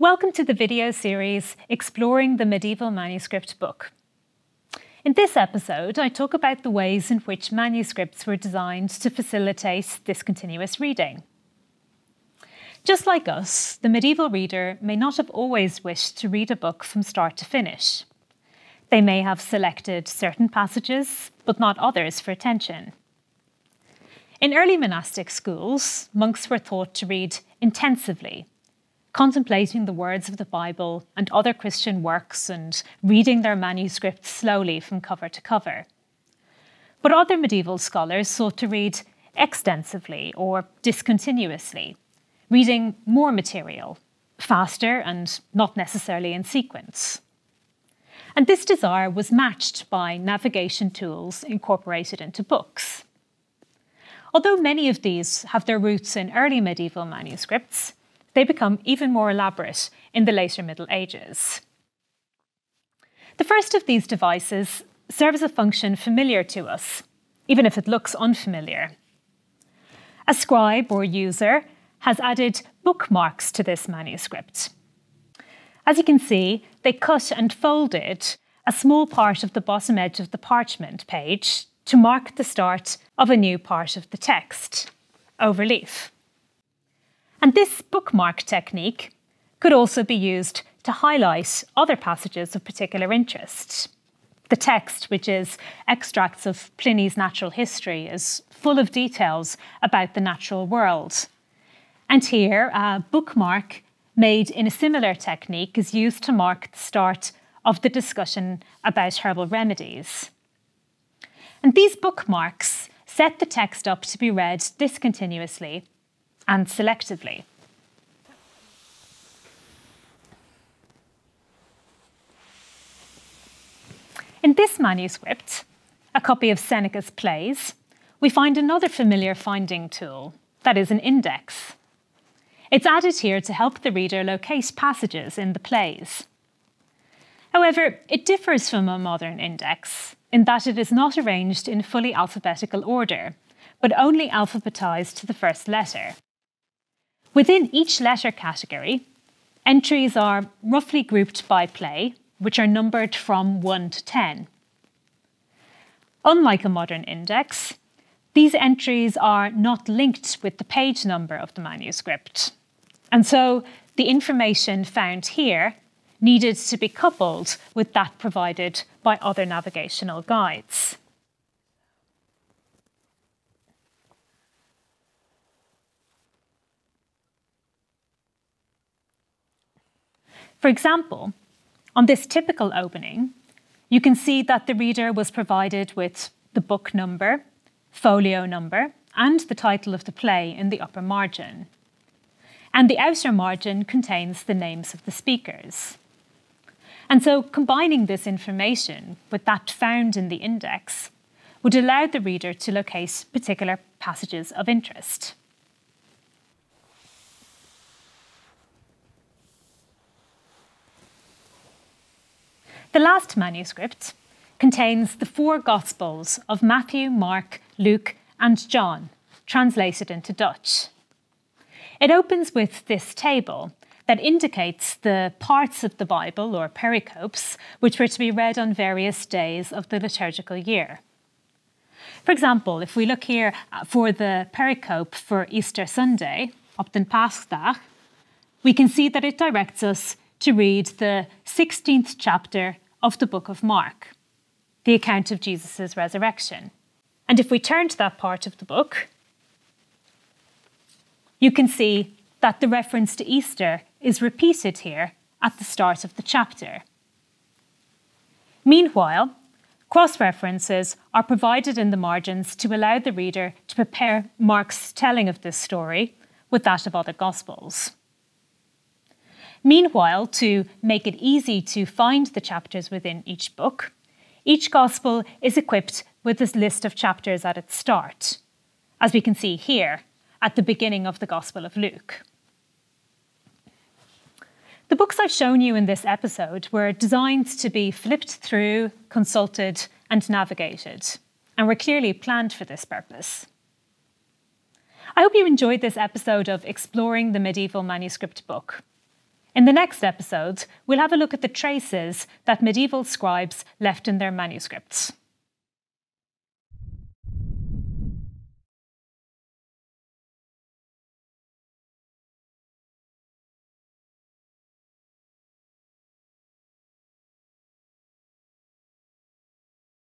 Welcome to the video series Exploring the Medieval Manuscript Book. In this episode, I talk about the ways in which manuscripts were designed to facilitate this continuous reading. Just like us, the medieval reader may not have always wished to read a book from start to finish. They may have selected certain passages, but not others for attention. In early monastic schools, monks were taught to read intensively, contemplating the words of the Bible and other Christian works and reading their manuscripts slowly from cover to cover. But other medieval scholars sought to read extensively or discontinuously, reading more material, faster and not necessarily in sequence. And this desire was matched by navigation tools incorporated into books. Although many of these have their roots in early medieval manuscripts, they become even more elaborate in the later Middle Ages. The first of these devices serves a function familiar to us, even if it looks unfamiliar. A scribe or user has added bookmarks to this manuscript. As you can see, they cut and folded a small part of the bottom edge of the parchment page to mark the start of a new part of the text, overleaf. And this bookmark technique could also be used to highlight other passages of particular interest. The text, which is extracts of Pliny's Natural History, is full of details about the natural world. And here, a bookmark made in a similar technique is used to mark the start of the discussion about herbal remedies. And these bookmarks set the text up to be read discontinuously and selectively. In this manuscript, a copy of Seneca's Plays, we find another familiar finding tool, that is an index. It's added here to help the reader locate passages in the plays. However, it differs from a modern index in that it is not arranged in fully alphabetical order, but only alphabetized to the first letter. Within each letter category, entries are roughly grouped by play, which are numbered from 1 to 10. Unlike a modern index, these entries are not linked with the page number of the manuscript. And so the information found here needed to be coupled with that provided by other navigational guides. For example, on this typical opening, you can see that the reader was provided with the book number, folio number, and the title of the play in the upper margin. And the outer margin contains the names of the speakers. And so combining this information with that found in the index would allow the reader to locate particular passages of interest. The last manuscript contains the 4 Gospels of Matthew, Mark, Luke, and John, translated into Dutch. It opens with this table that indicates the parts of the Bible, or pericopes, which were to be read on various days of the liturgical year. For example, if we look here for the pericope for Easter Sunday, op den Paasdag, we can see that it directs us to read the 16th chapter of the book of Mark, the account of Jesus' resurrection. And if we turn to that part of the book, you can see that the reference to Easter is repeated here at the start of the chapter. Meanwhile, cross-references are provided in the margins to allow the reader to compare Mark's telling of this story with that of other Gospels. Meanwhile, to make it easy to find the chapters within each book, each Gospel is equipped with this list of chapters at its start, as we can see here at the beginning of the Gospel of Luke. The books I've shown you in this episode were designed to be flipped through, consulted, and navigated, and were clearly planned for this purpose. I hope you enjoyed this episode of Exploring the Medieval Manuscript Book. In the next episode, we'll have a look at the traces that medieval scribes left in their manuscripts.